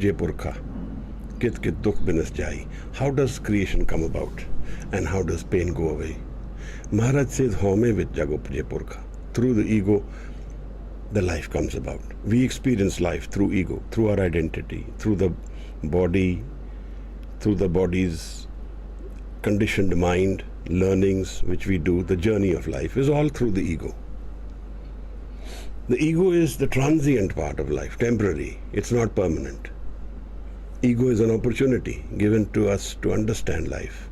Je Purkha, Kit Kit Dukh Binas Jai. How does creation come about? And how does pain go away? Maharaj says, Home with Jago Je Purkha. Through the ego, the life comes about. We experience life through ego, through our identity, through the body, through the body's conditioned mind, learnings which we do. The journey of life is all through the ego. The ego is the transient part of life, temporary. It's not permanent. Ego is an opportunity given to us to understand life.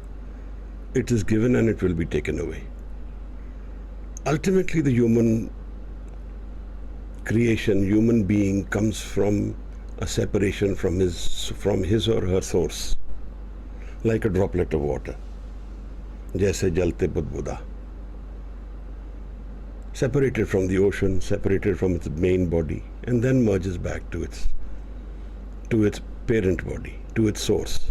It is given and it will be taken away. Ultimately, the human creation, human being comes from a separation from his or her source, like a droplet of water. Jaise jalte budbuda. Separated from the ocean, separated from its main body, and then merges back to its parent body, to its source.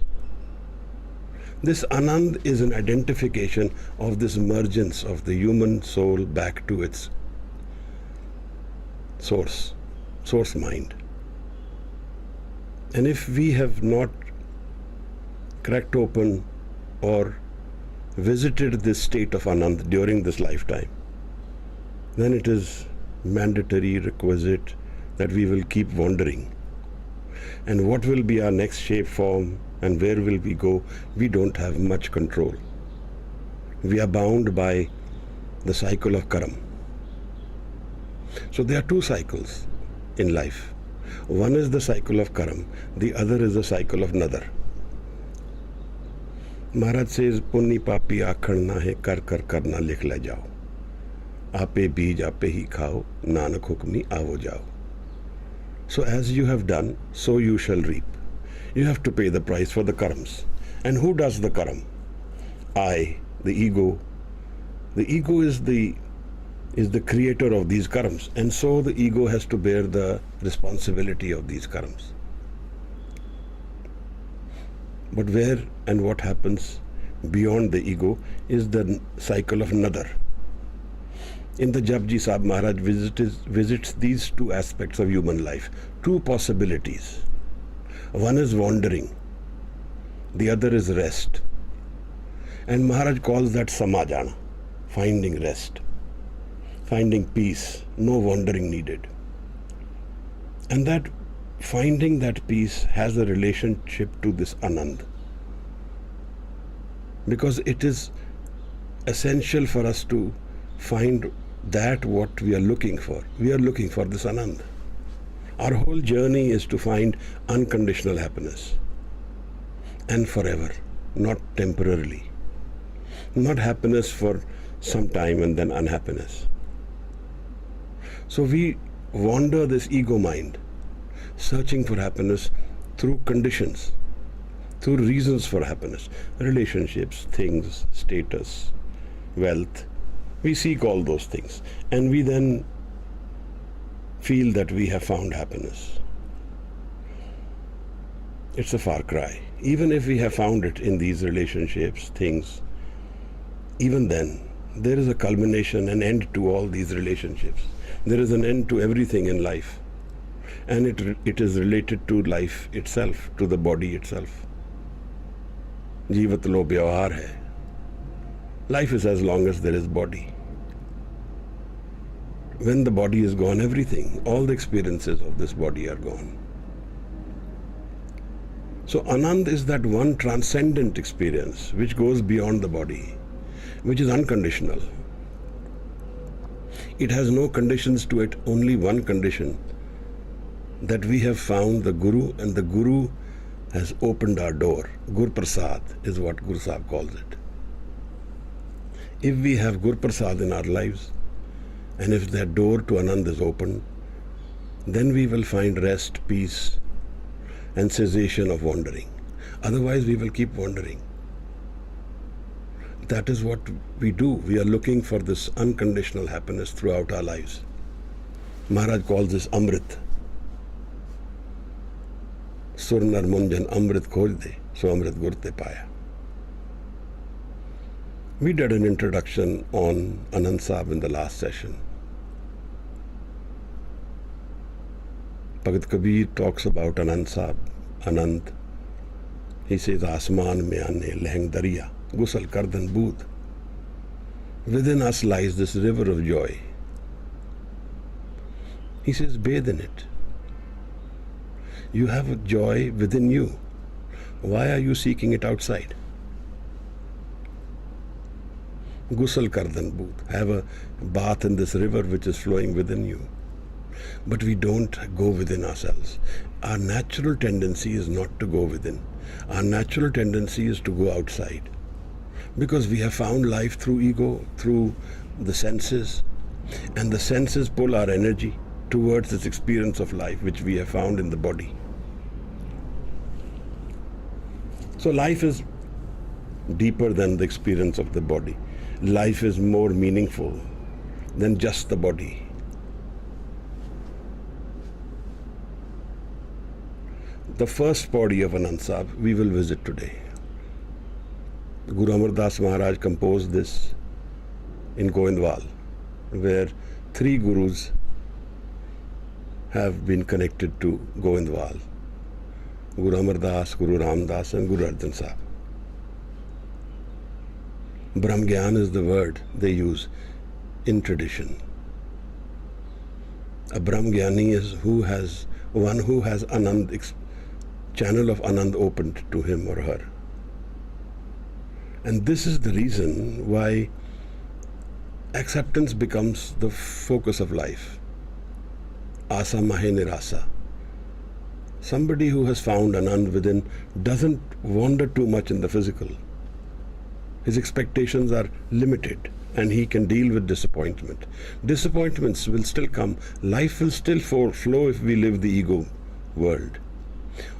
This Anand is an identification of this emergence of the human soul back to its source mind. And if we have not cracked open or visited this state of Anand during this lifetime, then it is mandatory, requisite that we will keep wandering. And what will be our next shape, form, and where will we go, we don't have much control. We are bound by the cycle of karam. So there are two cycles in life. One is the cycle of karam, the other is the cycle of nadar. Maharaj says, Punni papi akhadna hai, kar karna likh le jao. Ape beej ape hi khao, nanak hukmi avo jao. So as you have done, so you shall reap. You have to pay the price for the karams. And who does the karam? I, the ego. The ego is the creator of these karams, and so the ego has to bear the responsibility of these karams. But where and what happens beyond the ego is the cycle of nadar. In the Japji Sahib, Maharaj visits these two aspects of human life, two possibilities. One is wandering, the other is rest. And Maharaj calls that samajana, finding rest, finding peace, no wandering needed. And that finding that peace has a relationship to this Anand. Because it is essential for us to find that what we are looking for. We are looking for this Anand. Our whole journey is to find unconditional happiness. And forever, not temporarily. Not happiness for some time and then unhappiness. So we wander this ego mind, searching for happiness through conditions, through reasons for happiness, relationships, things, status, wealth. We seek all those things, and we then feel that we have found happiness. It's a far cry. Even if we have found it in these relationships, things, even then, there is a culmination, an end to all these relationships. There is an end to everything in life. And it is related to life itself, to the body itself. Jeevat lo vyavhar hai. Life is as long as there is body. When the body is gone, everything, all the experiences of this body are gone. So Anand is that one transcendent experience which goes beyond the body, which is unconditional. It has no conditions to it, only one condition, that we have found the Guru, and the Guru has opened our door. Gur Prasad is what Gur Sahib calls it. If we have Gur Prasad in our lives, and if that door to Anand is open, then we will find rest, peace, and cessation of wandering. Otherwise, we will keep wandering. That is what we do. We are looking for this unconditional happiness throughout our lives. Maharaj calls this Amrit. Surnar Munjan Amrit khoj de, so Amrit gurte paya. We did an introduction on Anand Sahib in the last session. Bhagat Kabir talks about Anand Sahib Anand. He says, Asman mein aane leheng dariya, gusal kardan bood. Within us lies this river of joy. He says, bathe in it. You have a joy within you. Why are you seeking it outside? Gusal kardan bood. Have a bath in this river which is flowing within you. But we don't go within ourselves. Our natural tendency is not to go within. Our natural tendency is to go outside. Because we have found life through ego, through the senses. And the senses pull our energy towards this experience of life which we have found in the body. So life is deeper than the experience of the body. Life is more meaningful than just the body. The first body of Anand Sahib we will visit today. Guru Amardas Maharaj composed this in Goindwal, where 3 gurus have been connected to Goindwal. Guru Amardas, Guru Ramdas and Guru Arjan Sahib. Brahm Gyan is the word they use in tradition. A Brahm Gyani is one who has Anand, channel of Anand opened to him or her. And this is the reason why acceptance becomes the focus of life. Asa mahe nirasa. Somebody who has found Anand within doesn't wander too much in the physical. His expectations are limited and he can deal with disappointment. Disappointments will still come. Life will still flow if we live the ego world.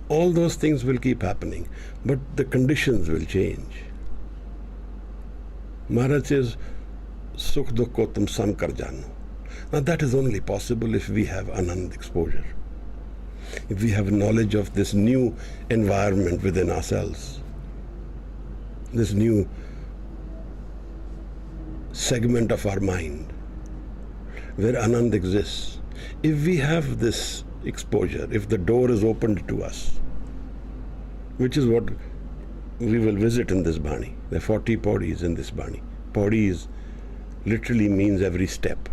All those things will keep happening, but the conditions will change. Maharaj says, Sukh dukh ko tum sam kar jano. Now that is only possible if we have Anand exposure. If we have knowledge of this new environment within ourselves, this new segment of our mind where Anand exists. If we have this exposure, if the door is opened to us, which is what we will visit in this Bani. There are 40 paudis in this Bani. Paudi literally means every step.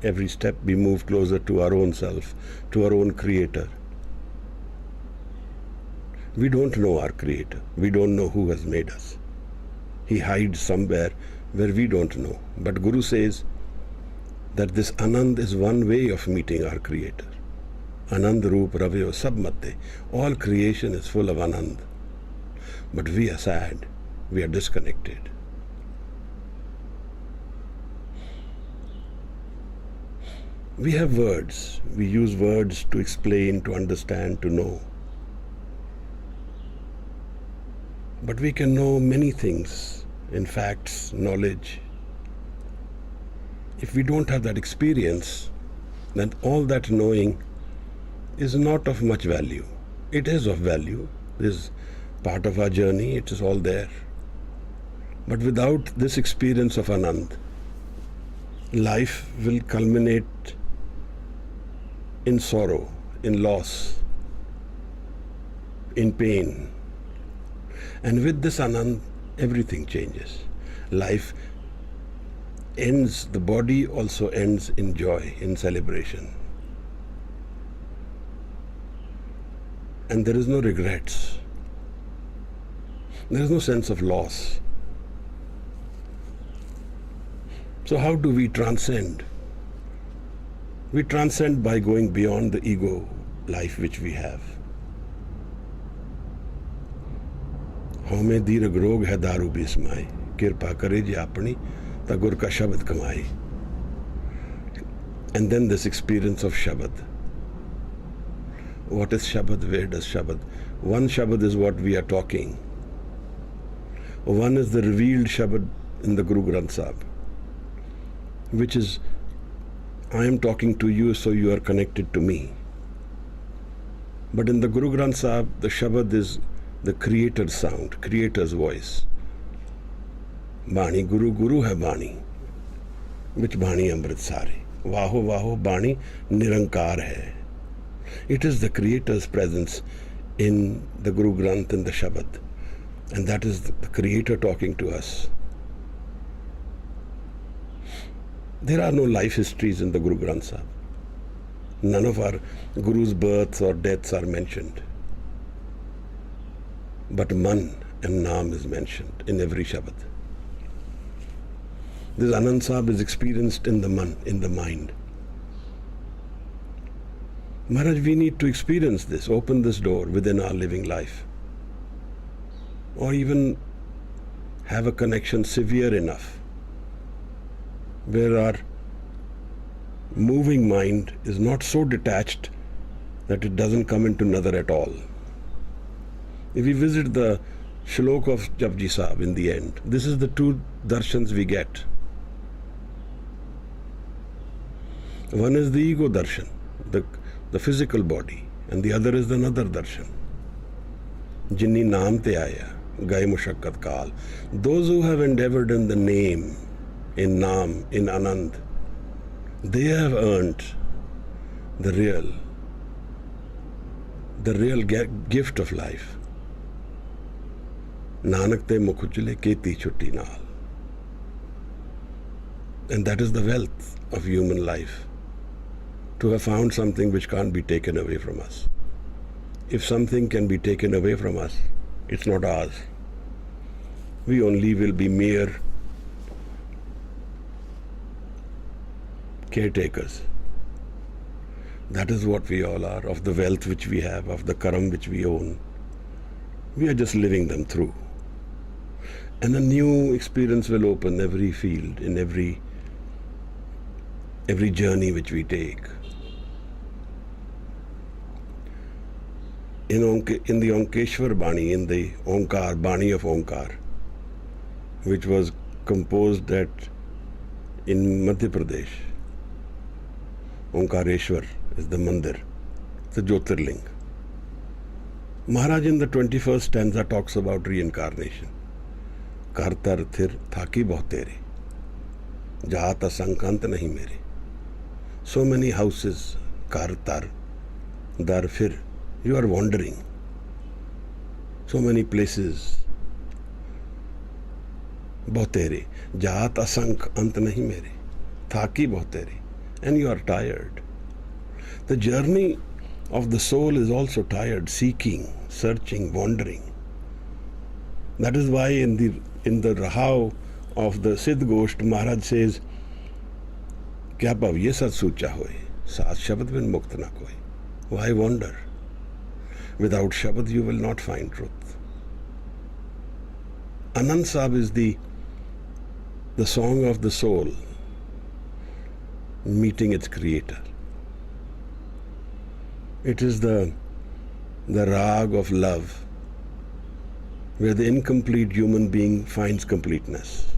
Every step we move closer to our own self, to our own creator. We don't know our creator. We don't know who has made us. He hides somewhere where we don't know. But Guru says that this Anand is one way of meeting our creator. Anand Roop Ravyo Sab Matte. All creation is full of Anand. But we are sad. We are disconnected. We have words. We use words to explain, to understand, to know. But we can know many things in facts, knowledge. If we don't have that experience, then all that knowing is not of much value. It is of value. It is part of our journey. It is all there. But without this experience of Anand, life will culminate in sorrow, in loss, in pain. And with this Anand, everything changes. Life ends, the body also ends in joy, in celebration. And there is no regrets. There is no sense of loss. So how do we transcend? We transcend by going beyond the ego life which we have. हमें दीर्घ रोग है दारू बिस्माए कृपा करे जे अपनी ता गुर का शब्द कमाए. And then this experience of Shabad. What is Shabad? Where does Shabad? One Shabad is what we are talking. One is the revealed Shabad in the Guru Granth Sahib, which is, I am talking to you so you are connected to me. But in the Guru Granth Sahib, the Shabad is the creator's sound, creator's voice. Bani, Guru, Guru hai Bani. Which Bani Amrit Sare. Vaho Vaho Bani Nirankar hai. It is the Creator's presence in the Guru Granth and the Shabad. And that is the Creator talking to us. There are no life histories in the Guru Granth Sahib. None of our Guru's births or deaths are mentioned. But Man and Naam is mentioned in every Shabad. This Anand Sahib is experienced in the Man, in the mind. Maharaj, we need to experience this, open this door within our living life. Or even have a connection severe enough where our moving mind is not so detached that it doesn't come into another at all. If we visit the Shlok of Japji Sahib in the end, this is the two darshans we get. One is the ego darshan, the physical body, and the other is another darshan. Jinni naam te aaya, gaye mushakkat kaal. Those who have endeavored in the name, in Naam, in Anand, they have earned the real gift of life. Nanak te mukhujle keti chutti naal. And that is the wealth of human life. To have found something which can't be taken away from us. If something can be taken away from us, it's not ours. We only will be mere caretakers. That is what we all are, of the wealth which we have, of the karam which we own. We are just living them through. And a new experience will open every field, in every journey which we take. In the Onkeshwar Bani, in the Onkar, Bani of Onkar, which was composed in Madhya Pradesh, Onkareshwar is the mandir, the Jyotirling. Maharaj in the 21st stanza talks about reincarnation. Kartar thir thaki bahut tere, jahata sankant nahi mere. So many houses, kartar, dar fir, you are wandering. So many places. Bahut tere, jahat asank ant nahi mere. Thaki bahut tere. And you are tired. The journey of the soul is also tired, seeking, searching, wandering. That is why in the Rahav of the Siddh Gosht, Maharaj says, Kya pav ye sat sucha hoy, saat shabad bin mukt na koi. Why wander? Without Shabad you will not find truth. Anand Sahib is the song of the soul meeting its creator. It is the rag of love where the incomplete human being finds completeness,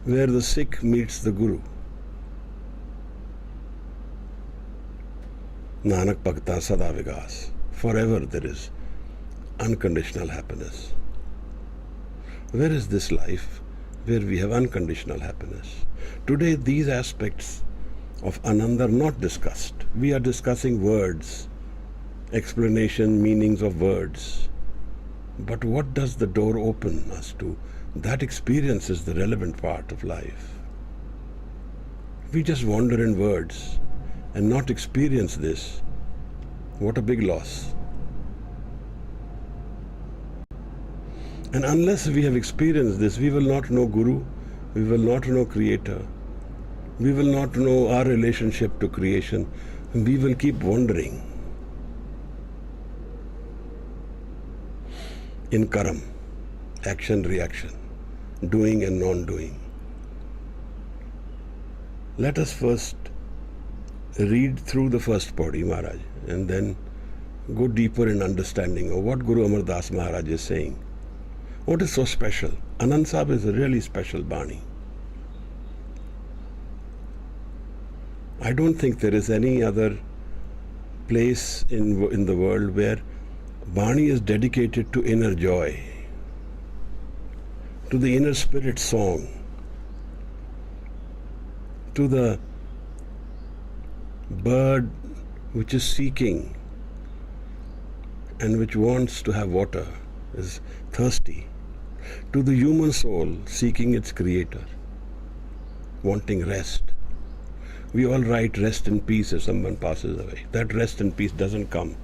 where the Sikh meets the Guru. Nanak Bhakta Sada Vigas. Forever there is unconditional happiness. Where is this life where we have unconditional happiness? Today these aspects of Anand are not discussed. We are discussing words, explanation, meanings of words. But what does the door open us to? That experience is the relevant part of life. We just wander in words and not experience this. What a big loss. And unless we have experienced this, we will not know Guru, we will not know Creator, we will not know our relationship to creation, and we will keep wandering in karam, action, reaction, doing and non-doing. Let us first read through the first body, Maharaj, and then go deeper in understanding of what Guru Amar Das Maharaj is saying. What is so special? Anand Sahib is a really special Bani. I don't think there is any other place in the world where Bani is dedicated to inner joy, to the inner spirit song. to the bird which is seeking and which wants to have water, is thirsty, to the human soul seeking its creator, wanting rest. We all write rest in peace if someone passes away. That rest and peace doesn't come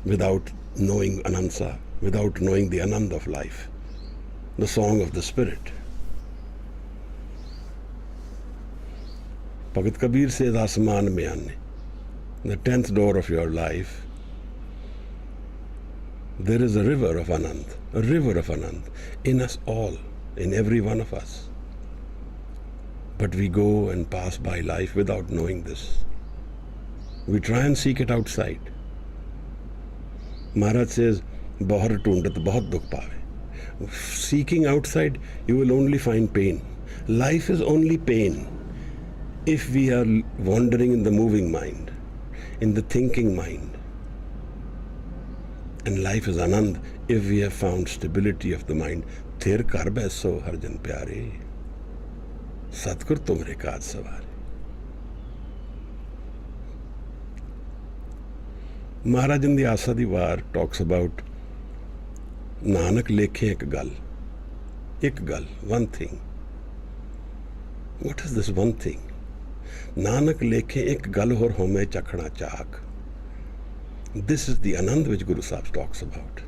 without knowing Anand Sahib, without knowing the Anand of life, the song of the spirit. Bhagat Kabir says, Asman mein aanne, the 10th door of your life, there is a river of Anand in us all, in every one of us. But we go and pass by life without knowing this. We try and seek it outside. Maharaj says, Bahar tundat bahut dukh paave. Seeking outside, you will only find pain. Life is only pain if we are wandering in the moving mind, in the thinking mind. And life is Anand if we have found stability of the mind. Thir kar baiso harjan pyare, Satgur tumre kaaj saware. Maharaj in the Asa di War talks about Nanak lekhe ek gal, one thing. What is this one thing? Nanak lekhe ek gal hor home chakhna chak. This is the Anand which Guru Sahib talks about.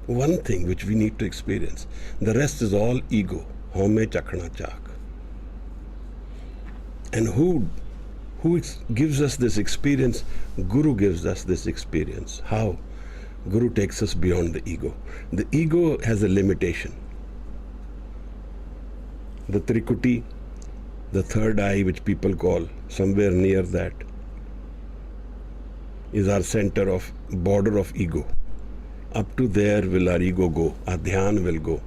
One thing which we need to experience. The rest is all ego. Home chakhna chak. And who gives us this experience? Guru gives us this experience. How? Guru takes us beyond the ego. The ego has a limitation. The Trikuti, the third eye which people call, somewhere near that, is our center of border of ego. Up to there will our ego go, our dhyan will go.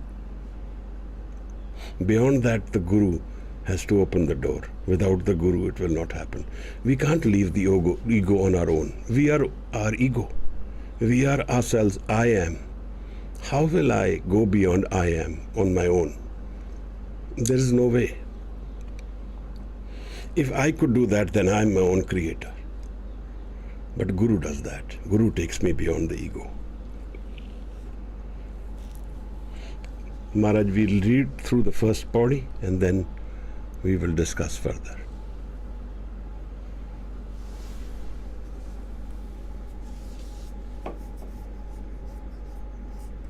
Beyond that, the Guru has to open the door. Without the Guru, it will not happen. We can't leave the ego on our own. We are our ego. We are ourselves. I am. How will I go beyond I am on my own? There is no way. If I could do that, then I am my own creator. But Guru does that. Guru takes me beyond the ego. Maharaj, we'll read through the first pauri and then we will discuss further.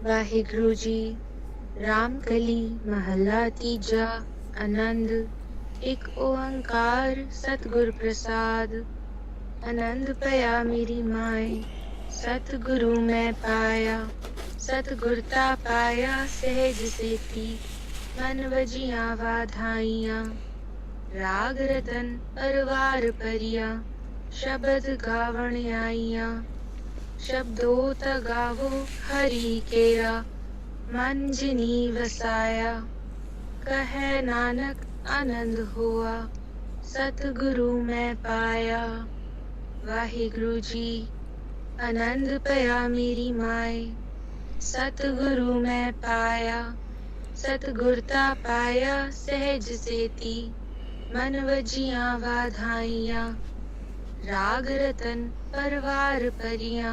Waheguru ji Ramkali महला तीजा आनंद एक ओंकार सतगुर प्रसाद आनंद पया मेरी माए सतगुरु मैं पाया सतगुरता पाया सहज सेती मन वजिया वाधाइया राग रतन परवार परिया शब्द गावण आइया शब्दों तगावो हरि केरा मन जिनी वसाया कहे नानक आनंद हुआ सतगुरु मैं पाया वाहिगुरु जी आनंद पया मेरी माए सतगुरु मैं पाया सतगुरता पाया सहज सेती मन वजिया वाधाइया राग रतन परवार परिया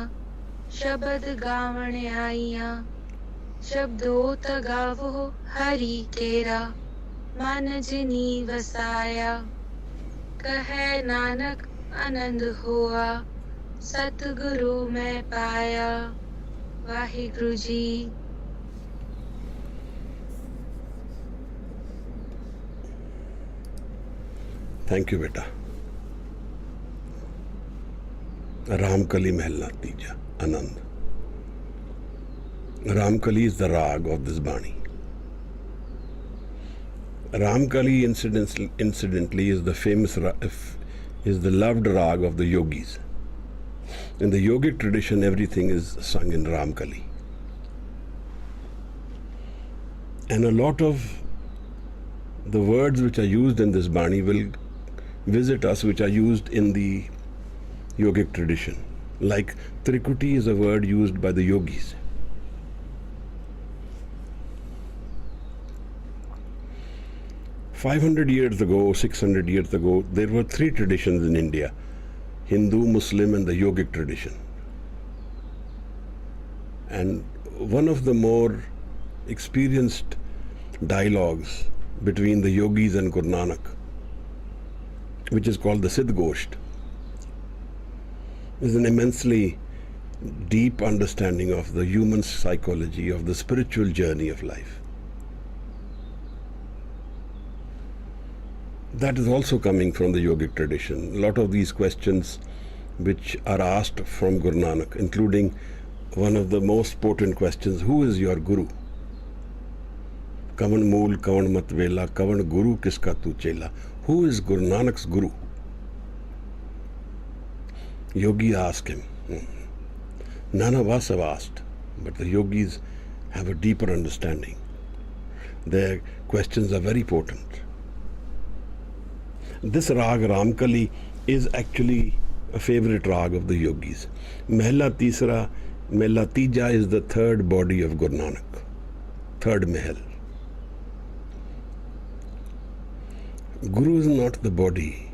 शब्द गावण आइया शब्दों तगावो हरि केरा मन जिनी वसाया कहे नानक आनंद हुआ सतगुरु मैं पाया Waheguru ji Thank you, beta. Ramkali Mahalla Tija, Anand. Ramkali is the rag of this Bani. Ramkali incidentally is the famous, is the loved rag of the yogis. In the yogic tradition, everything is sung in Ramkali. And a lot of the words which are used in this Bani will visit us, which are used in the yogic tradition. Like Trikuti is a word used by the yogis. 500 years ago, 600 years ago, there were three traditions in India: Hindu, Muslim, and the yogic tradition. And one of the more experienced dialogues between the yogis and Guru Nanak, which is called the Discourse, is an immensely deep understanding of the human psychology, of the spiritual journey of life. That is also coming from the yogic tradition. A lot of these questions which are asked from Guru Nanak, including one of the most potent questions: who is your Guru? Kavan mool, kavan matvela, kavan Guru kiska tu chela? Who is Guru Nanak's Guru? Yogi asked him. None of us have asked, but the yogis have a deeper understanding. Their questions are very potent. This rag Ramkali is actually a favorite rag of the yogis. Mehla Tija is the third body of Guru Nanak, third Mahal. Guru is not the body.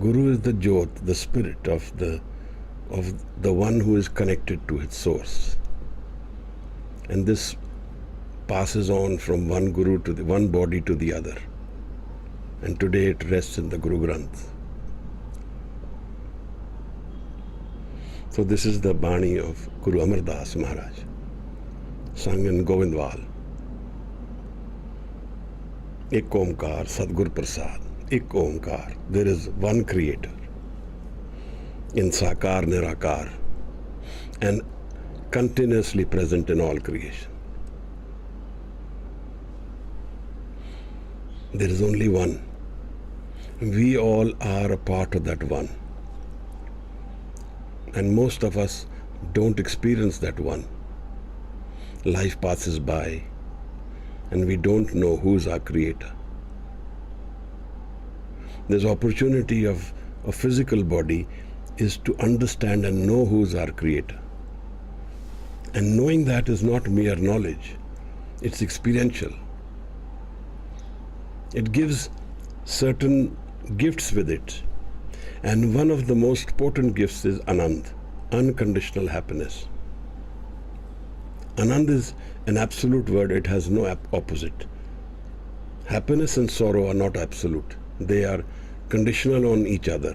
Guru is the Jyot, the spirit of the one who is connected to its source. And this passes on from one Guru to one body to the other. And today it rests in the Guru Granth. So this is the Bani of Guru Amar Das Maharaj, sung in Govindwal. Ek Omkar, Sadgur Prasad. Ek Omkar. There is one creator in Sakar Nirakar and continuously present in all creation. There is only one. We all are a part of that one. And most of us don't experience that one. Life passes by and we don't know who's our creator. There's opportunity of a physical body is to understand and know who's our creator. And knowing that is not mere knowledge, it's experiential. It gives certain gifts with it. And one of the most potent gifts is Anand, unconditional happiness. Anand is an absolute word, it has no opposite. Happiness and sorrow are not absolute. They are conditional on each other.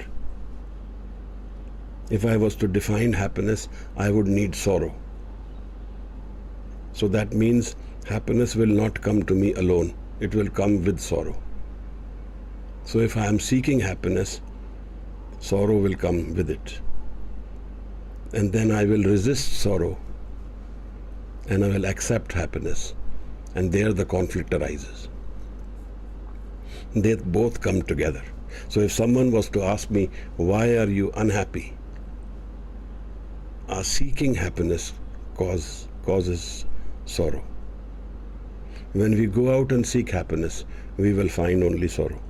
If I was to define happiness, I would need sorrow. So that means happiness will not come to me alone. It will come with sorrow. So if I am seeking happiness, sorrow will come with it. And then I will resist sorrow and I will accept happiness. And there the conflict arises. They both come together. So if someone was to ask me, why are you unhappy? Our seeking happiness causes sorrow. When we go out and seek happiness, we will find only sorrow.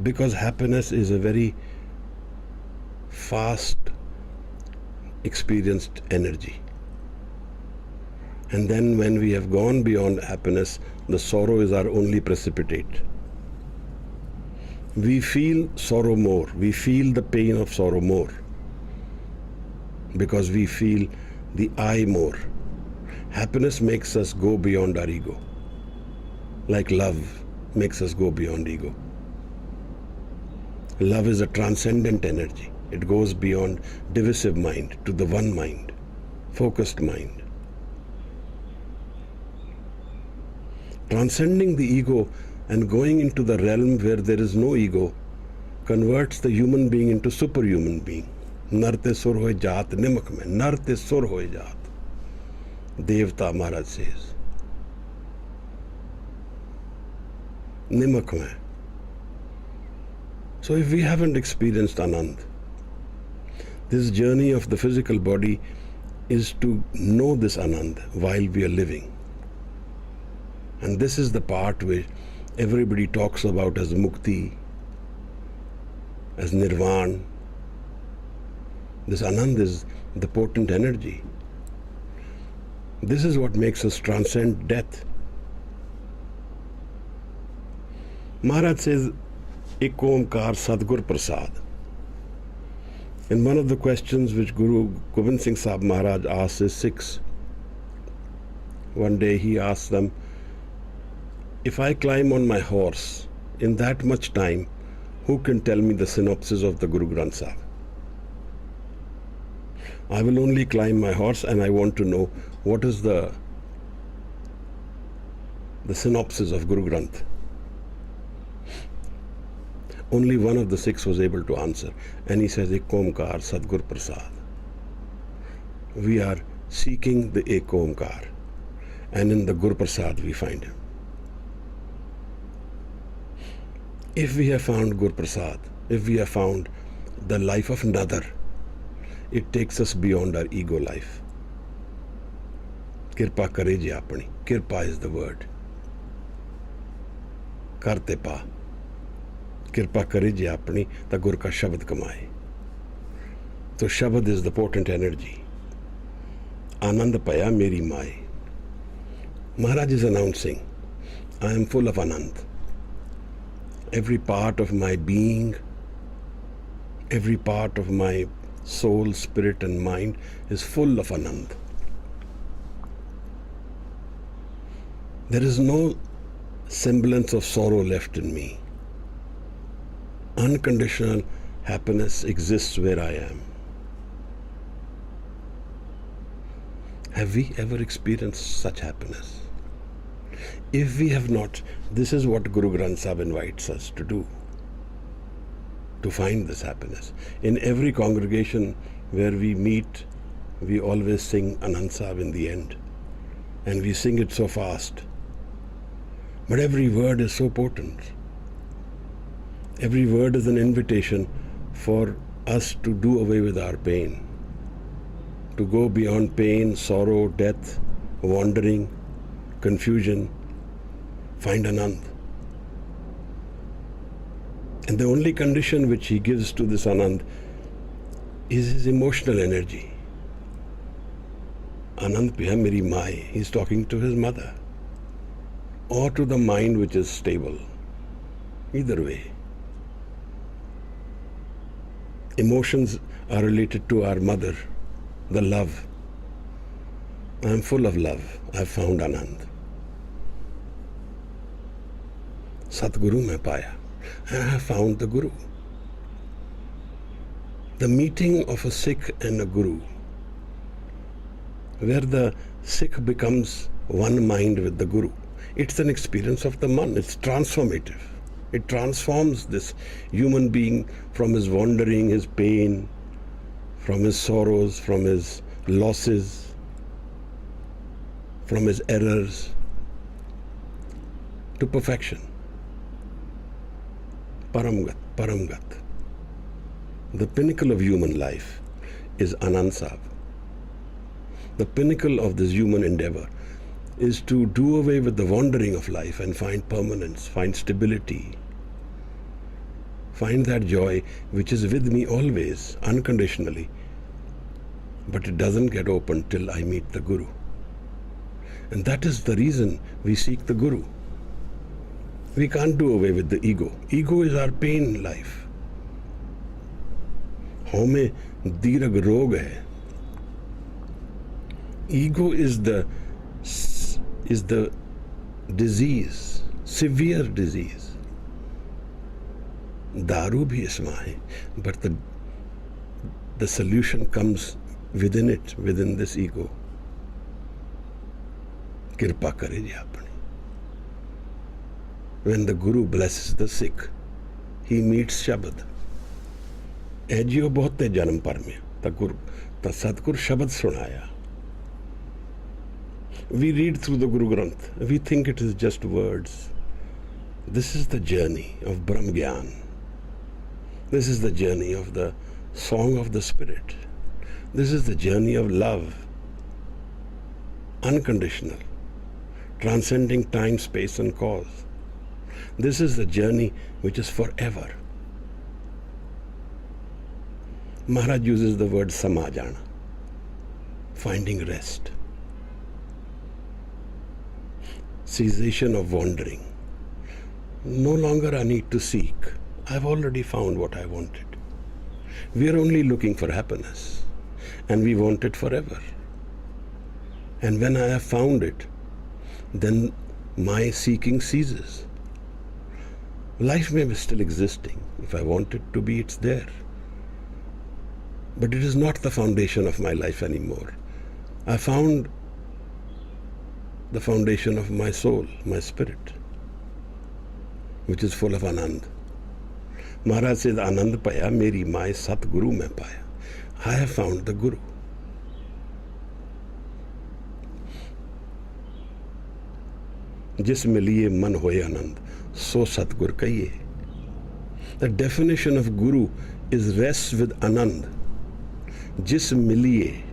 Because happiness is a very fast experienced energy. And then when we have gone beyond happiness, the sorrow is our only precipitate. We feel sorrow more. We feel the pain of sorrow more. Because we feel the I more. Happiness makes us go beyond our ego. Like love makes us go beyond ego. Love is a transcendent energy. It goes beyond divisive mind to the one mind, focused mind. Transcending the ego and going into the realm where there is no ego converts the human being into superhuman being. Narte sur hoye jaat nimak mein. Narte sur hoye jaat. Devta Maharaj says. Nimak mein. So if we haven't experienced Anand, this journey of the physical body is to know this Anand while we are living. And this is the part which everybody talks about as mukti, as nirvan. This Anand is the potent energy. This is what makes us transcend death. Maharaj says, Ek Omkar Sadgur Prasad. And one of the questions which Guru Gobind Singh Sahib Maharaj asked his Sikhs, one day he asked them, if I climb on my horse in that much time, who can tell me the synopsis of the Guru Granth Sahib? I will only climb my horse and I want to know what is the synopsis of Guru Granth. Only one of the Sikhs was able to answer, and he says, Ek Omkar Sadgur Prasad. We are seeking the Ek Omkar, and in the Gur Prasad we find him. If we have found Gur Prasad, if we have found the life of another, it takes us beyond our ego life. Kirpa kare je apni. Kirpa is the word. Karte pa. Kirpa kare je apni, ta Gur ka shabad kamaye. So shabad is the potent energy. Anand paya meri mai. Maharaj is announcing, I am full of Anand. Every part of my being, every part of my soul, spirit and mind is full of Anand. There is no semblance of sorrow left in me. Unconditional happiness exists where I am. Have we ever experienced such happiness? If we have not, this is what Guru Granth Sahib invites us to do, to find this happiness. In every congregation where we meet, we always sing Anand Sahib in the end. And we sing it so fast. But every word is so potent. Every word is an invitation for us to do away with our pain, to go beyond pain, sorrow, death, wandering, confusion, find Anand. And the only condition which he gives to this Anand is his emotional energy. Anand piya meri mai. He's talking to his mother, or to the mind which is stable. Either way. Emotions are related to our mother, the love. I am full of love. I have found Anand. Satguru mein paya. And I have found the Guru. The meeting of a Sikh and a Guru, where the Sikh becomes one mind with the Guru. It's an experience of the man. It's transformative. It transforms this human being from his wandering, his pain, from his sorrows, from his losses, from his errors, to perfection. Paramgat, Paramgat. The pinnacle of human life is Anand Sahib. The pinnacle of this human endeavor is to do away with the wandering of life and find permanence, find stability, find that joy which is with me always, unconditionally. But it doesn't get open till I meet the Guru. And that is the reason we seek the Guru. We can't do away with the ego. Ego is our pain in life. Home dirag rog hai. Ego is the disease, severe disease. Daru bhi isma hai, but the solution comes within it, within this ego. Kirpa kare je apni. When the Guru blesses the Sikh, he meets Shabad. Ejiyo bahut te janam par mein, ta Satgur Shabad sunaya. We read through the Guru Granth, we think it is just words. This is the journey of Brahm Gyan. This is the journey of the song of the Spirit. This is the journey of love, unconditional, transcending time, space and cause. This is the journey which is forever. Maharaj uses the word samajana, finding rest, cessation of wandering, No longer I need to seek. I've already found what I wanted. We are only looking for happiness, and we want it forever. And when I have found it, then my seeking ceases. Life may be still existing. If I want it to be, it's there. But it is not the foundation of my life anymore. I found the foundation of my soul, my spirit, which is full of Anand. Maharaj says, Anand paya, meri mai sat guru mein paya. I have found the Guru. जिस मिलिए मन होए आनंद सो सतगुर कहिए. The definition of Guru is rest with Anand. जिस मिलिए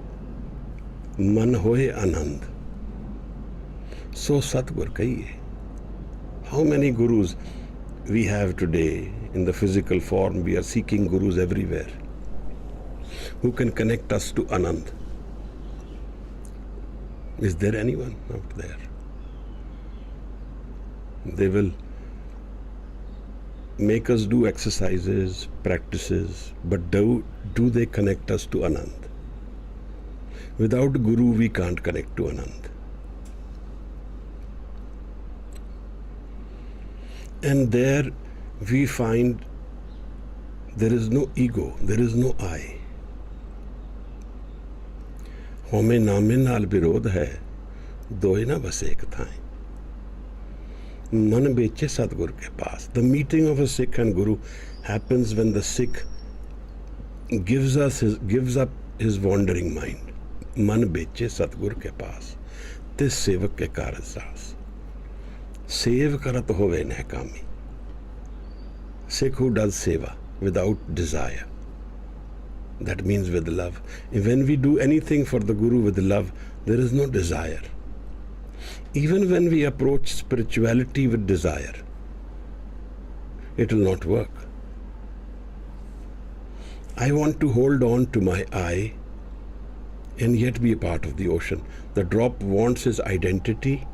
मन होए आनंद सो सतगुर कहिए. How many gurus we have today in the physical form? We are seeking gurus everywhere who can connect us to Anand. Is there anyone out there? They will make us do exercises, practices, but do they connect us to Anand? Without Guru, we can't connect to Anand. And there we find there is no ego, there is no I. होमे नामे नाल विरोध है, दोए ना बस एक थाएं. मन बेचे सतगुरु के पास. The meeting of a Sikh and Guru happens when the Sikh gives up his wandering mind. मन बेचे सतगुरु के पास, तिस सेवक के कारज सास. सेव करत होवे न कामी. Sikh who does seva without desire. That means with love. When we do anything for the Guru with love, there is no desire. Even when we approach spirituality with desire, it will not work. I want to hold on to my I and yet be a part of the ocean. The drop wants his identity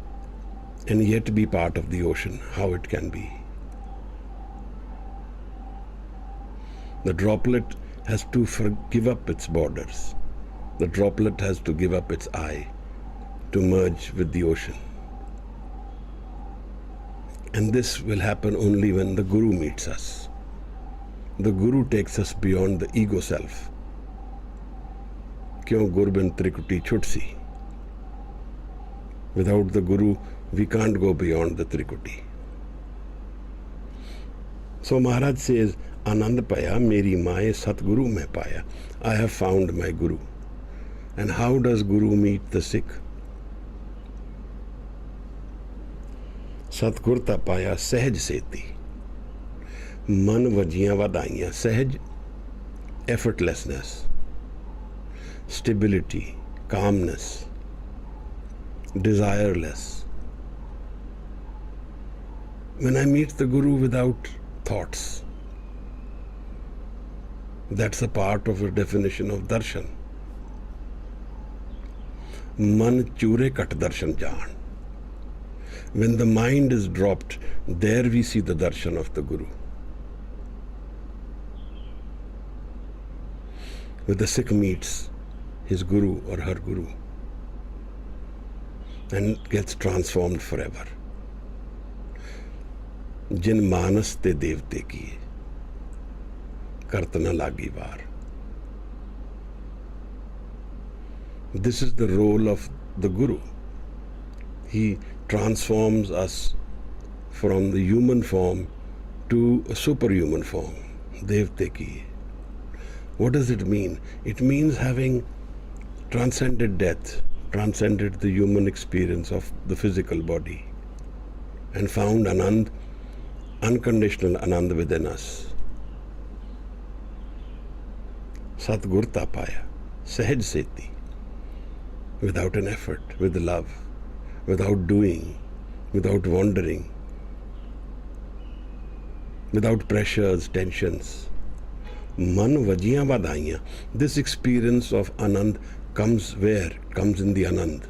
and yet be part of the ocean. How it can be? The droplet has to give up its borders. The droplet has to give up its I to merge with the ocean. And this will happen only when the Guru meets us. The Guru takes us beyond the ego self. Kyun Gurbin Trikuti Chutsi. Without the Guru, we can't go beyond the Trikuti. So Maharaj says, Anand paya, meri mai Satguru mein paya. I have found my Guru. And how does Guru meet the Sikh? Satgurta paya sahaj seti. Man vajiyan vadaiyan. Sahaj, effortlessness, stability, calmness, desireless. When I meet the Guru without thoughts, that's a part of the definition of darshan. Man chure kat darshan jaan. When the mind is dropped, there we see the darshan of the Guru. When the Sikh meets his Guru or her Guru and gets transformed forever. Jin manas te devte kiye, kartana lagi var. This is the role of the Guru. He transforms us from the human form to a superhuman form. Devte kiye. What does it mean? It means having transcended death, transcended the human experience of the physical body, and found Anand, unconditional Anand within us. Satgurta paya, sahaj seti, without an effort, with love, without doing, without wandering, without pressures, tensions. Man vajiyan vadaiyan. This experience of Anand comes where? Comes in the Anand.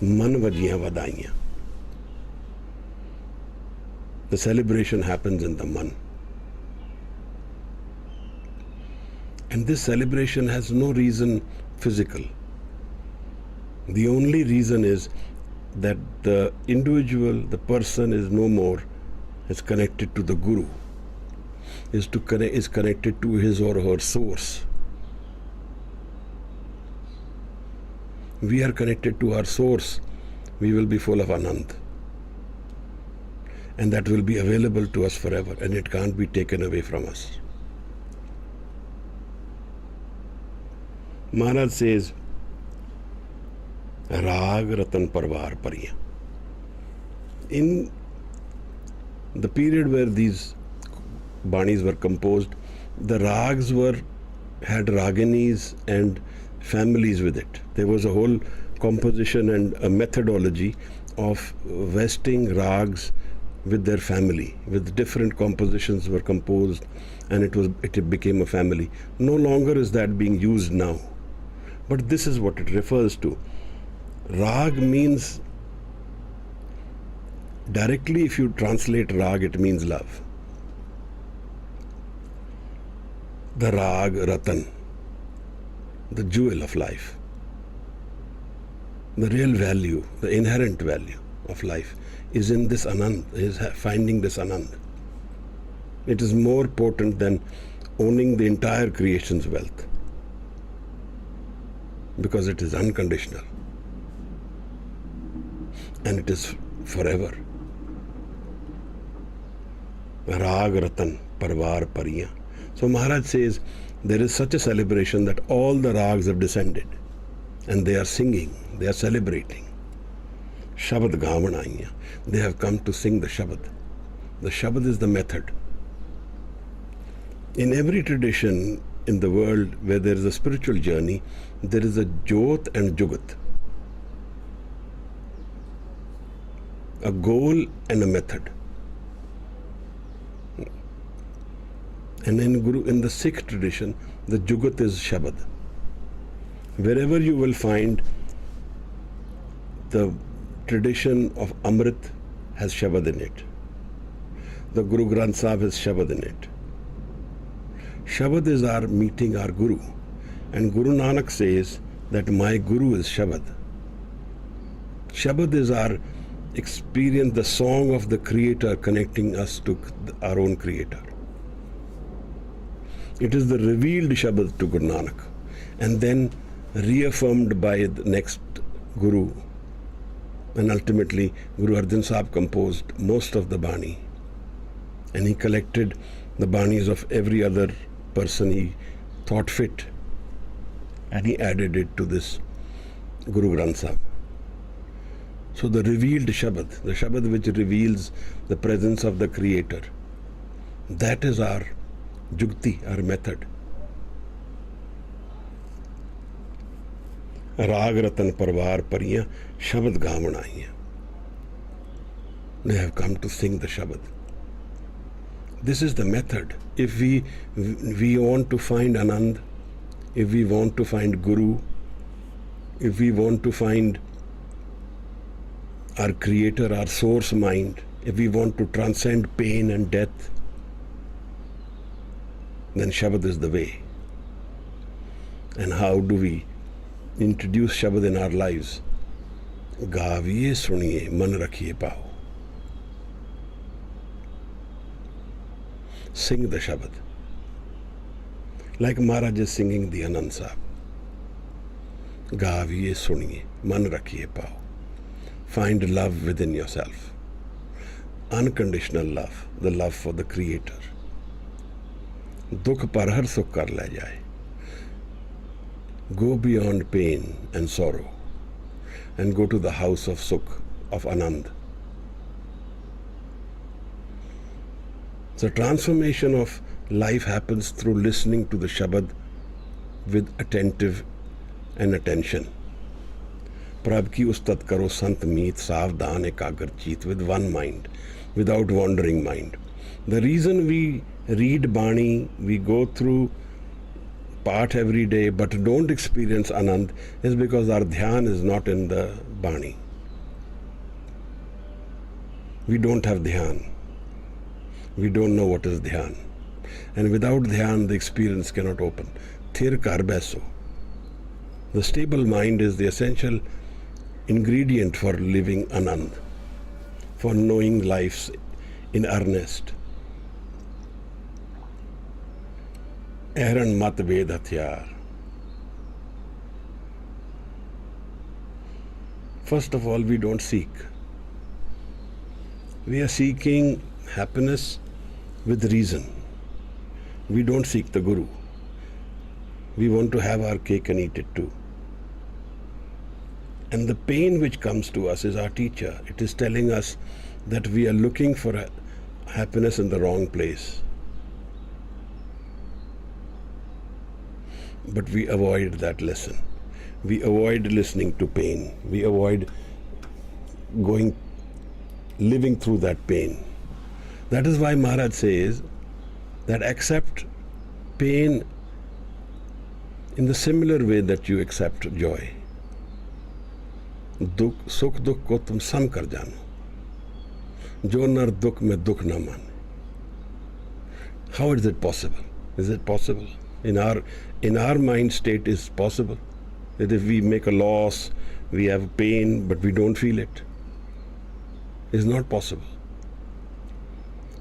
Man vajiyan vadaiyan. The celebration happens in the man. And this celebration has no reason physical. The only reason is that the individual, the person is no more, is connected to the Guru, is connected to his or her source. We are connected to our source. We will be full of Anand. And that will be available to us forever, and it can't be taken away from us. Maharaj says, Rag Ratan Parvar Pariya. In the period where these banis were composed, the rags had raginis and families with it. There was a whole composition and a methodology of vesting rags with their family, with different compositions were composed, and it became a family. No longer is that being used now. But this is what it refers to. Rag means, directly if you translate rag, it means love. The rag ratan, the jewel of life, the real value, the inherent value of life is in this Anand, is finding this Anand. It is more potent than owning the entire creation's wealth, because it is unconditional and it is forever. Rag Ratan Parvar Pariya. So Maharaj says there is such a celebration that all the rags have descended and they are singing, they are celebrating. Shabad Gavanaiya. They have come to sing the Shabad. The Shabad is the method. In every tradition in the world where there is a spiritual journey, there is a Jyot and Jugat. A goal and a method. And in the Sikh tradition, the Jugat is Shabad. Wherever you will find the tradition of Amrit has Shabad in it. The Guru Granth Sahib has Shabad in it. Shabad is our meeting our Guru. And Guru Nanak says that my Guru is Shabad. Shabad is our experience, the song of the Creator connecting us to our own Creator. It is the revealed Shabad to Guru Nanak and then reaffirmed by the next Guru. And ultimately, Guru Arjan Sahib composed most of the Bani. And he collected the Banis of every other person he thought fit. And he added it to this Guru Granth Sahib. So the revealed Shabad, the Shabad which reveals the presence of the Creator, that is our Jukti, our method. Rag Ratan Parvar Pariya, Shabad Gavanaiya. They have come to sing the Shabad. This is the method. If we want to find Anand, if we want to find Guru, if we want to find our Creator, our source mind, if we want to transcend pain and death, then Shabad is the way. And how do we introduce Shabad in our lives? Gaviye suniye, man rakhiye pao. Sing the Shabad. Like Maharaj is singing the Anand Sahib. Gaviye suniye, man rakhiye pao. Find love within yourself. Unconditional love, the love for the Creator. Dukh par har sukh kar le jaye. Go beyond pain and sorrow and go to the house of Sukh, of Anand. The transformation of life happens through listening to the Shabad with attentive and attention. Prabh ki ustat karo sant meet savdhan ekagar cheet, with one mind, without wandering mind. The reason we read Bani, we go through part every day but don't experience Anand is because our dhyan is not in the Bani. We don't have dhyan. We don't know what is dhyan. And without dhyan, the experience cannot open. Thir kar baiso. The stable mind is the essential ingredient for living Anand, for knowing life in earnest. Aaron mat ved hathyar. First of all, we don't seek. We are seeking happiness with reason. We don't seek the Guru. We want to have our cake and eat it too. And the pain which comes to us is our teacher. It is telling us that we are looking for happiness in the wrong place. But we avoid that lesson. We avoid listening to pain. We avoid living through that pain. That is why Maharaj says that accept pain in the similar way that you accept joy. दुख सुख दुख को तुम सम कर जानो, जो नर दुख में दुख न माने. How is it possible? Is it possible? In our mind state is possible that if we make a loss, we have pain, but we don't feel it. It's not possible.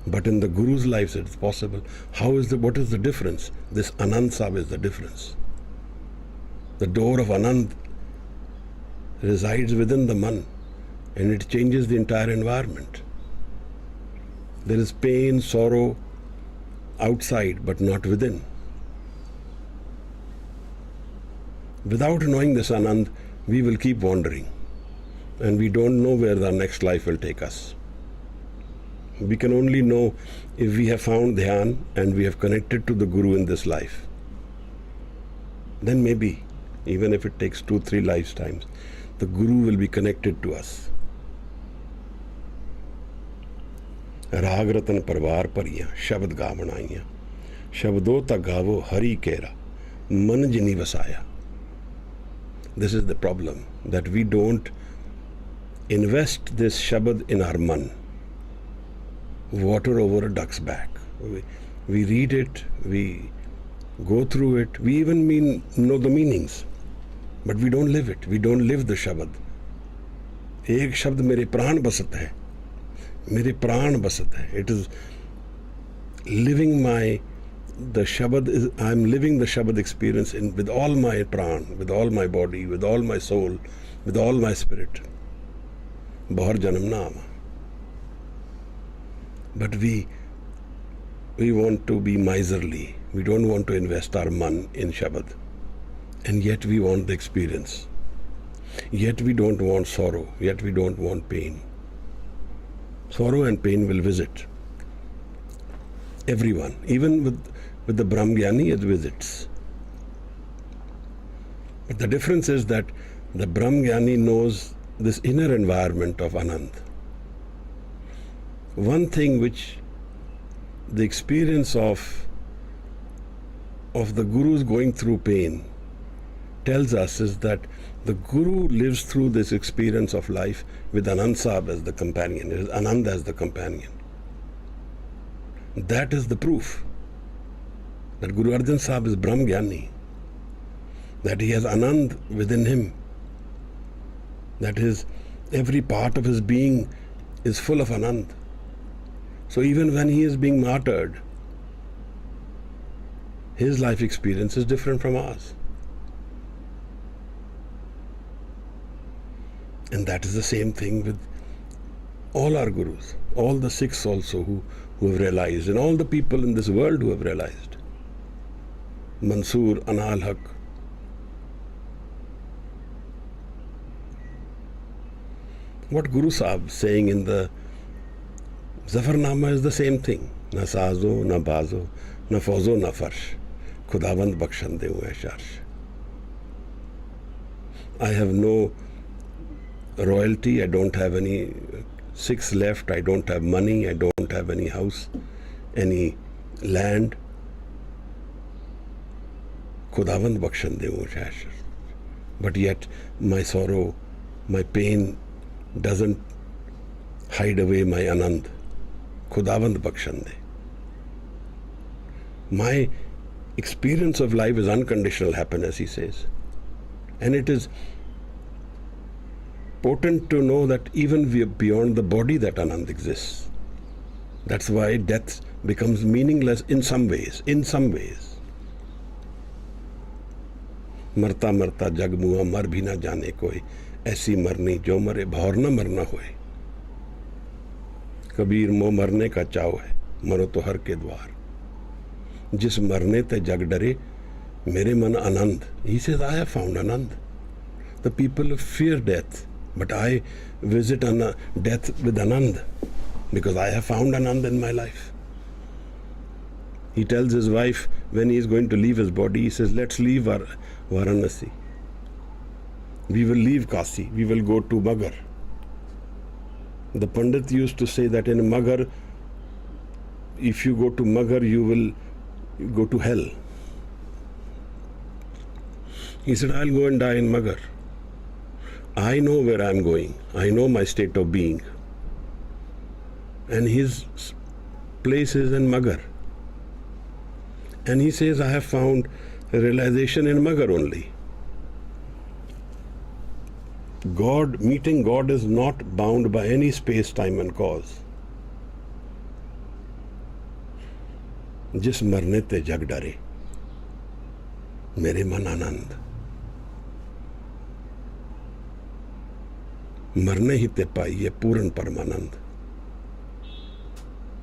But in the Guru's life, it's possible. What is the difference? This Anand Sahib is the difference. The door of Anand resides within the man, and it changes the entire environment. There is pain, sorrow outside, but not within. Without knowing this Anand, we will keep wandering, and we don't know where the next life will take us. We can only know if we have found dhyan and we have connected to the Guru in this life. Then maybe, even if it takes 2-3 lifetimes, the Guru will be connected to us. राग रतन परवार परियां शब्द गा बनाइयां शब्दों ता गावो हरि केरा मन जिनी वसाया. This is the problem, that we don't invest this shabad in our man. Water over a duck's back. We read it, we go through it, we even know the meanings, but we don't live it. We don't live the shabad. एक शब्द मेरे प्राण बसत है, मेरे प्राण बसत है. It is living the shabad is, I am living the shabad experience with all my pran, with all my body, with all my soul, with all my spirit. Bahar janam naam. But we want to be miserly. We don't want to invest our man in shabad. And yet we want the experience. Yet we don't want sorrow. Yet we don't want pain. Sorrow and pain will visit everyone. Even with the Brahmgyani, it visits. But the difference is that the Brahmgyani knows this inner environment of Anand. One thing which the experience of the Guru's going through pain tells us is that the Guru lives through this experience of life with Anand Sahib as the companion, Anand as the companion. That is the proof that Guru Arjan Sahib is Brahmgyani, that he has Anand within him, that every part of his being is full of Anand. So even when he is being martyred, his life experience is different from ours. And that is the same thing with all our Gurus, all the Sikhs also who have realized, and all the people in this world who have realized. Mansoor, Anal Haq. What Guru Sahib saying in the Zafarnama is the same thing. Na saazo, na bazo, na fauzo, na farsh. Khudavand bakshan de hue sharsh. I have no royalty, I don't have any Sikhs left, I don't have money, I don't have any house, any land. Khudavand bakshan de hue sharsh. But yet my sorrow, my pain doesn't hide away my Anand. Khudavand bakshan de. My experience of life is unconditional happiness, he says. And it is potent to know that even we are beyond the body that Anand exists. That's why death becomes meaningless in some ways. In some ways. मरता मरता जग मुआ मर भी ना जाने कोई, ऐसी मरनी जो मरे भौर न मरना होए। कबीर मोह मरने का चाव है, मरो तो हर के द्वार। जिस मरने ते जग डरे, मेरे मन आनंद। He says, I have found Anand. The people fear death, but I visit death with Anand because I have found Anand in my life. He tells his wife when he is going to leave his body, he says, let's leave Varanasi. We will leave Kasi. We will go to Magar. The Pandit used to say that in Magar, if you go to Magar, you will go to hell. He said, I'll go and die in Magar. I know where I'm going. I know my state of being. And his place is in Magar. And he says, I have found a realization in Magar only. God, meeting God is not bound by any space, time and cause. जिस मरने ते जग डरे, मेरे मन आनंद। मरने ही ते पाइए पूर्ण परमानंद.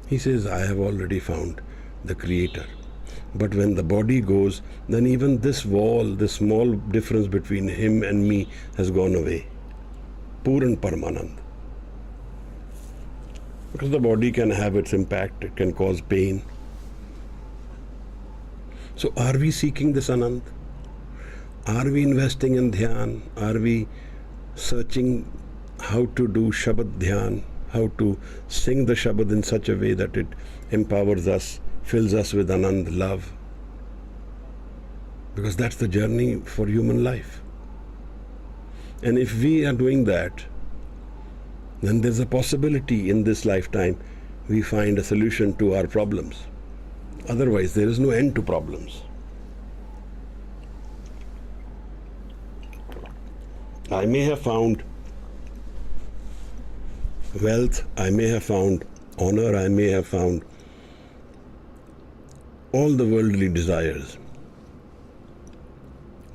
He says, I have already found the Creator. But when the body goes, then even this wall, this small difference between him and me has gone away. Puran Paramanand. Because the body can have its impact, it can cause pain. So are we seeking this Anand? Are we investing in Dhyan? Are we searching how to do Shabad Dhyan? How to sing the Shabad in such a way that it empowers us, fills us with Anand, love? Because that's the journey for human life. And if we are doing that, then there's a possibility in this lifetime we find a solution to our problems. Otherwise, there is no end to problems. I may have found wealth, I may have found honor, I may have found all the worldly desires.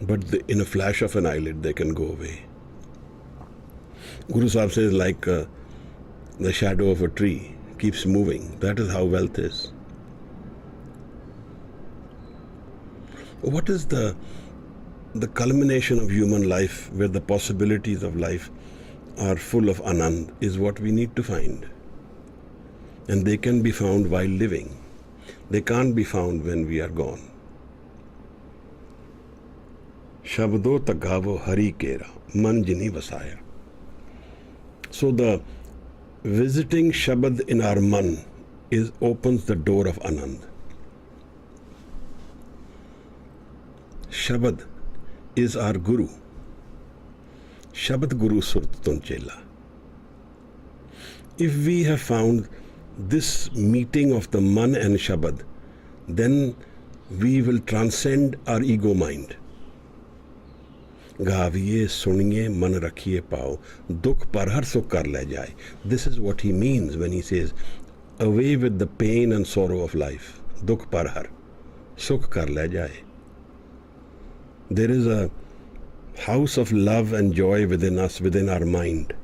But in a flash of an eyelid, they can go away. Guru Sahib says, like the shadow of a tree keeps moving. That is how wealth is. What is the culmination of human life, where the possibilities of life are full of Anand, is what we need to find. And they can be found while living. They can't be found when we are gone. Shabdo tagavo hari kera, man jini vasaya. So the visiting Shabad in our man opens the door of Anand. Shabad is our Guru. Shabad Guru Surt Tunchela. If we have found this meeting of the Man and Shabad, then we will transcend our ego mind. Gaviye, suniye, man rakhiye pao, dukh parhar sukh kar le jaye. This is what he means when he says, away with the pain and sorrow of life. Dukh parhar, sukh kar le jaye. There is a house of love and joy within us, within our mind.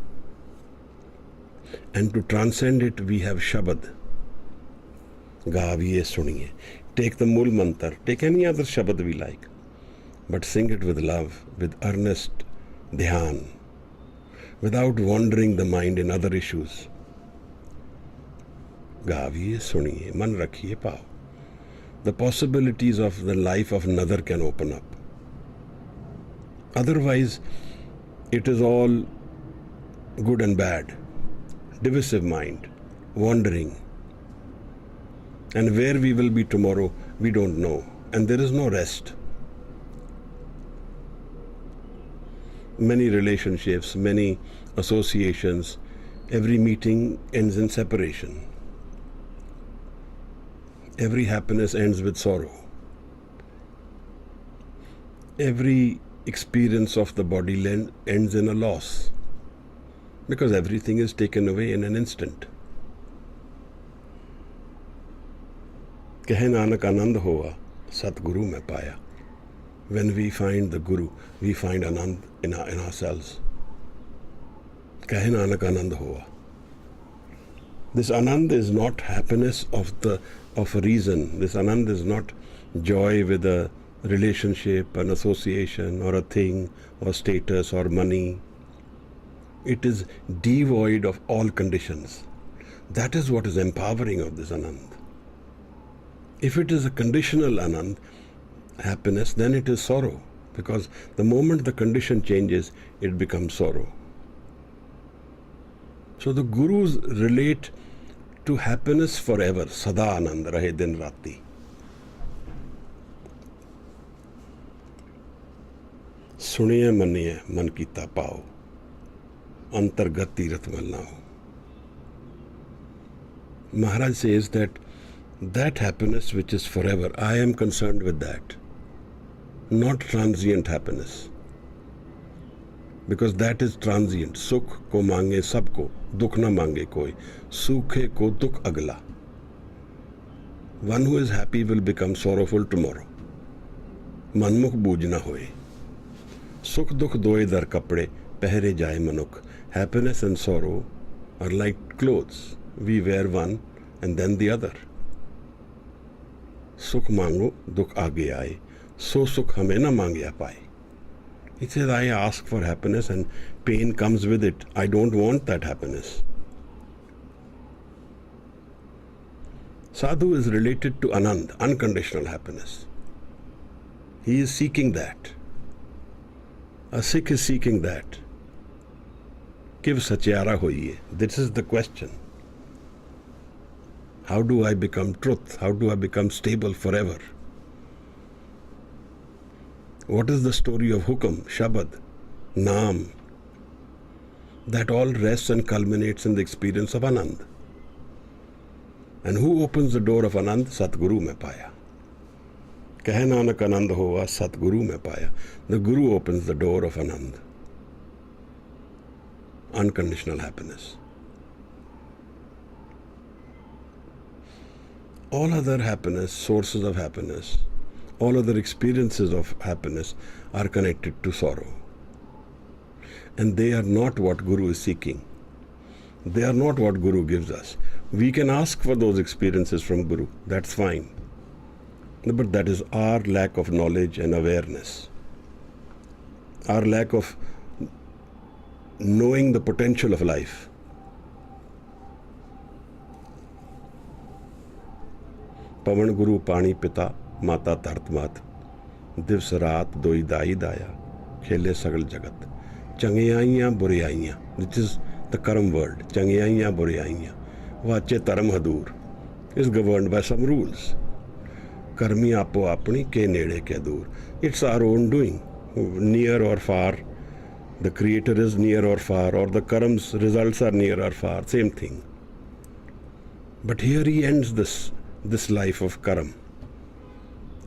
And to transcend it, we have Shabad. Gaviye, suniye. Take the Mool Mantar, take any other Shabad we like, but sing it with love, with earnest dhyan, without wandering the mind in other issues. Gaviye, suniye, man rakhiye pao. The possibilities of the life of another can open up. Otherwise, it is all good and bad, divisive mind, wandering. And where we will be tomorrow, we don't know. And there is no rest. Many relationships, many associations, every meeting ends in separation. Every happiness ends with sorrow. Every experience of the body ends in a loss, because everything is taken away in an instant. कहे नानक आनंद हुआ सतगुरु में पाया. When we find the Guru, we find Anand in ourselves. कहे नानक आनंद हुआ. This Anand is not happiness of a reason. This Anand is not joy with a relationship, an association, or a thing, or status, or money. It is devoid of all conditions. That is what is empowering of this Anand. If it is a conditional Anand, happiness, then it is sorrow. Because the moment the condition changes, it becomes sorrow. So the Gurus relate to happiness forever. Sada Anand rahe din rati. Suniye maniye man kita pao. Antargat tirath malna ho. Maharaj says that happiness which is forever, I am concerned with that. Not transient happiness. Because that is transient. Sukh ko mange sabko, dukh na mange koi. Sukhe ko dukh agla. One who is happy will become sorrowful tomorrow. Manmukh booj na hoye. Sukh dukh doye dar kapde, pehre jaye manukh. Happiness and sorrow are like clothes. We wear one and then the other. Sukh mango, dukh aage aaye. So sukh hame na mangya paye. He says, I ask for happiness and pain comes with it. I don't want that happiness. Sadhu is related to Anand, unconditional happiness. He is seeking that. A Sikh is seeking that. Kiv satyara hoiye. This is the question. How do I become truth? How do I become stable forever? What is the story of Hukam, Shabad, Naam? That all rests and culminates in the experience of Anand. And who opens the door of Anand? Satguru mein paya. Kahe nanak Anand hova, Satguru mein paya. The Guru opens the door of Anand. Unconditional happiness. All other happiness, sources of happiness, all other experiences of happiness are connected to sorrow. And they are not what Guru is seeking. They are not what Guru gives us. We can ask for those experiences from Guru. That's fine. But that is our lack of knowledge and awareness. Our lack of knowing the potential of life. Pavan Guru Pani Pita Mata Tartmat Divs Raat Doi Dai Daya Khele Sagal Jagat Changiyaiyan Buriyaiyan. This is the Karam world. Changiyaiyan Buriyaiyan. Vache Taram Hadur is governed by some rules. Karmi Apo Apni Ke Nede Ke Dur. It's our own doing. Near or far. The creator is near or far, or the Karam's results are near or far. Same thing. But here he ends this life of Karam.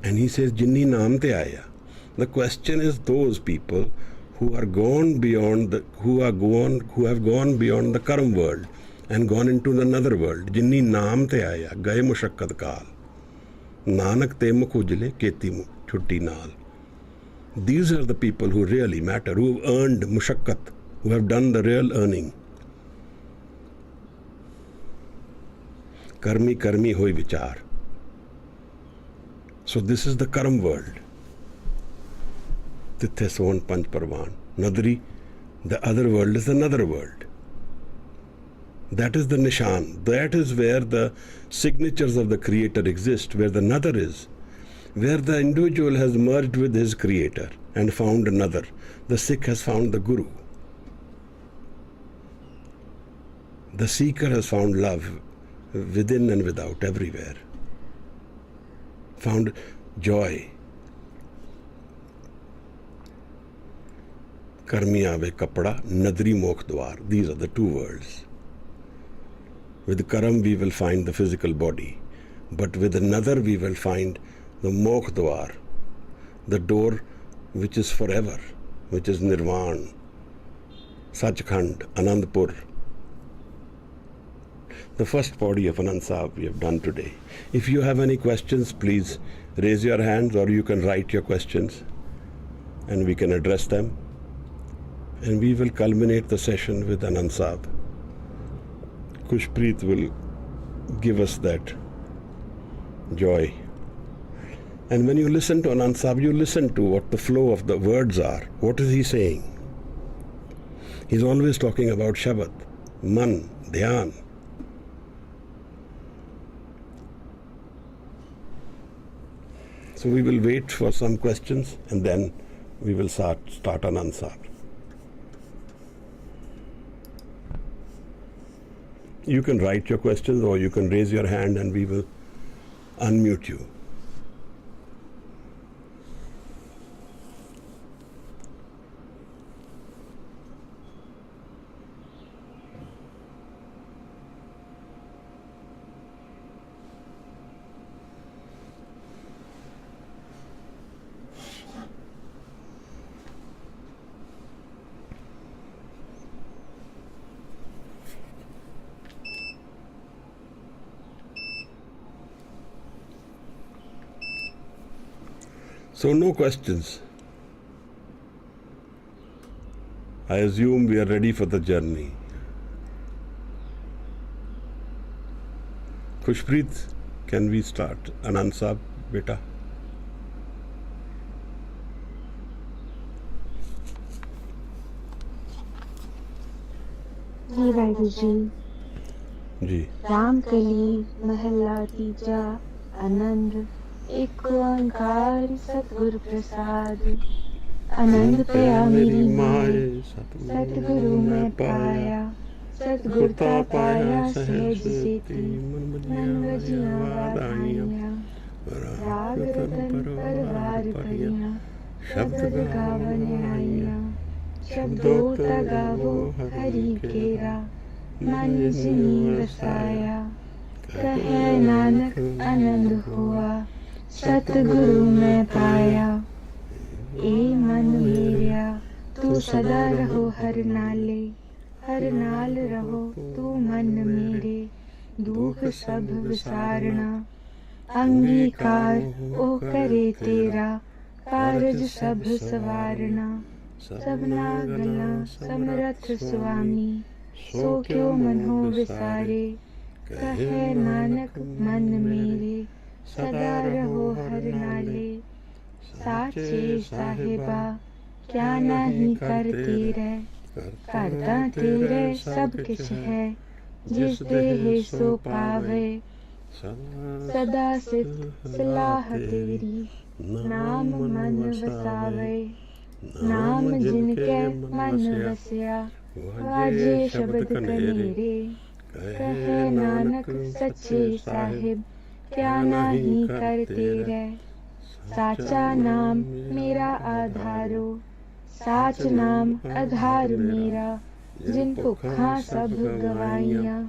And he says, Jinni naam te aaya. The question is those people who are gone beyond who have gone beyond the Karam world and gone into another world. Jinni naam te aaya, gaye mushakkad kaal. Nanak te mukh ujle keti chutti naal. These are the people who really matter, who have earned mushakkat, who have done the real earning. Karmi karmi hoy vichar. So this is the Karam world. Tithe Sohan Panch Parvan. Nadri, the other world is another world. That is the Nishan. That is where the signatures of the Creator exist, where the Nadar is. Where the individual has merged with his Creator and found another. The Sikh has found the Guru. The seeker has found love within and without, everywhere. Found joy. Karmi aave kapda, nadri mokh dwar. These are the two worlds. With Karam we will find the physical body. but with another we will find the Mokh Dwar, the door which is forever, which is Nirvan, Sachkhand, Anandpur. The first body of Anand Sahib we have done today. If you have any questions, please raise your hands, or you can write your questions and we can address them. And we will culminate the session with Anand Sahib. Khushpreet will give us that joy. And when you listen to Anand Sahib, you listen to what the flow of the words are. What is he saying? He's always talking about Shabad, Man, Dhyan. So we will wait for some questions and then we will start Anand Sahib. You can write your questions or you can raise your hand and we will unmute you. So no questions. I assume we are ready for the journey. Khushpreet, can we start? Anand Sahib, beta. जी वाहिगुरु जी। जी। रामकली महला तीजा, आनंद एक ओंकार सतगुरु प्रसाद। आनंद पया मेरी माए, सतगुरु मैं पाया। सतगुरता पाया सहज सेती, मन वजिया वाधाइयां। राग रतन परवार परियां, शब्द गावन आइयां। शब्दों गावो हरि केरा, मन जिनी वसाया। कहे नानक आनंद हुआ, सतगुरु मैं पाया। ए मन मेरा तू सदा रहो हर नाले, हर नाल रहो तू मन मेरे। दुख सब विसारना, अंगीकार ओ करे तेरा। कारज सब सवारना, सबना गला समरथ स्वामी। सो क्यों मन हो विसारे, कहे नानक मन मेरे। सदा रहो हर नाले, साचे साहिबा क्या नहीं कर तेरे। करता तेरे सब किछ है, जिस देह सो पावे। सदा सिद्ध सलाह तेरी, नाम मन वसावे। नाम जिनके मन वसिया, वाजे शब्द कनेरे। कहे नानक सच्चे साहिब क्या नहीं कर तेरे। साचा नाम मेरा आधारो, साच नाम आधार मेरा। जिन भुखा सब गवाइयां,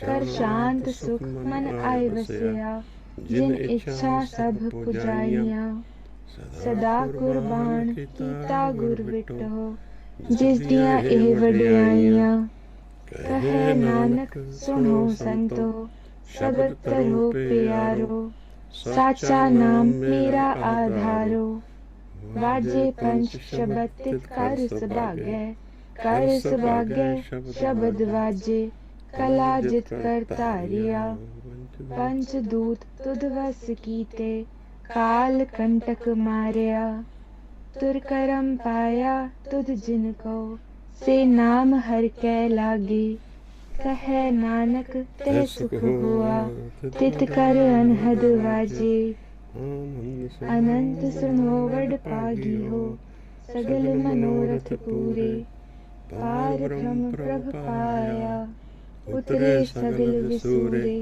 कर शांत सुख मन आए वसिया। जिन इच्छा सब पुजाइयां, सदा कुर्बान कीता गुर विटो। जिस दियां एह वडियाइयां, कहे नानक सुनो संतो। शब्द करो प्यारो, साचा नाम मेरा आधारो। वाजे पंच शब्द तित कर सभागै। कर सभागै शब्द वाजे, कला जित कर तारिया। पंच दूत तुद वस कीते, काल कंटक मारिया। तुर करम पाया तुद जिनको, से नाम हर कै लागे। कहे नानक तह सुख हुआ, तित कर अनहद वाजे। अनंत सुनो वड पागी हो, सगल मनोरथ पूरे। पार ब्रह्म प्रभ पाया, उतरे सगल विसूरे।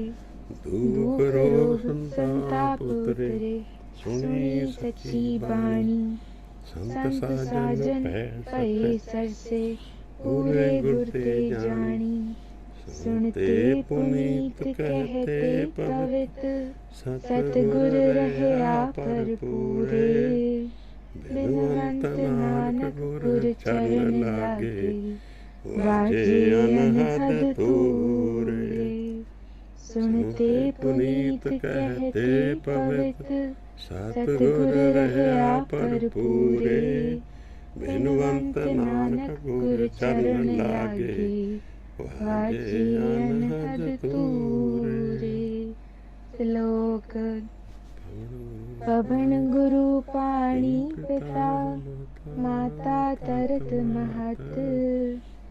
दुख रोग संताप उतरे, सुनी सच्ची बाणी। संत साजन पए सरसे, पूरे गुर ते जानी। सुनते पुनीत कहते पवित, सतगुर रहे पर पूरे। बिनवंत नानक गुर चरण लागे, वाजे अनहद पूरे। सुनते पुनीत कहते पवित, सतगुर रहे पर पूरे। बिनवंत नानक गुर चरण लागे, वाजे अनहद तूरे। श्लोक। पवन गुरु पाणी पिता, माता तरत महत।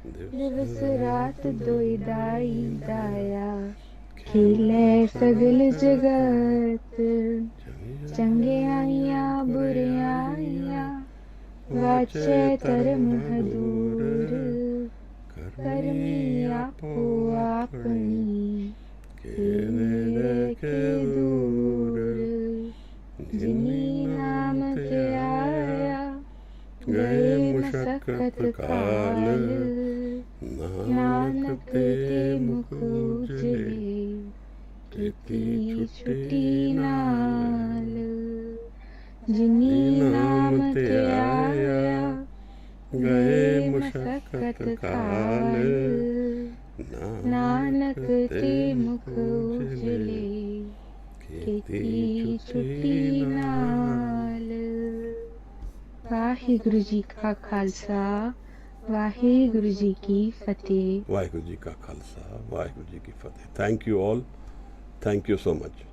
दिवस रात दोई दाई दाया, खेले सगल जगत। चंगियाइयां बुरियाइयां, वाचे धर्म दूर। करमी आपो अपनी, केने के दूर। जिनी नाम ते आया, गए मशक्कत काल। नानक ते मुख उजले, कीती छुटी नाल। जिनी नाम ते आया, गए मशक्कत काल। नानक ते मुख उजले, कीती छुटी नाल। वाहिगुरु जी का खालसा, वाहिगुरु जी की फतेह। वाहिगुरु जी का खालसा, वाहिगुरु जी की फतेह। Thank you all, thank you so much.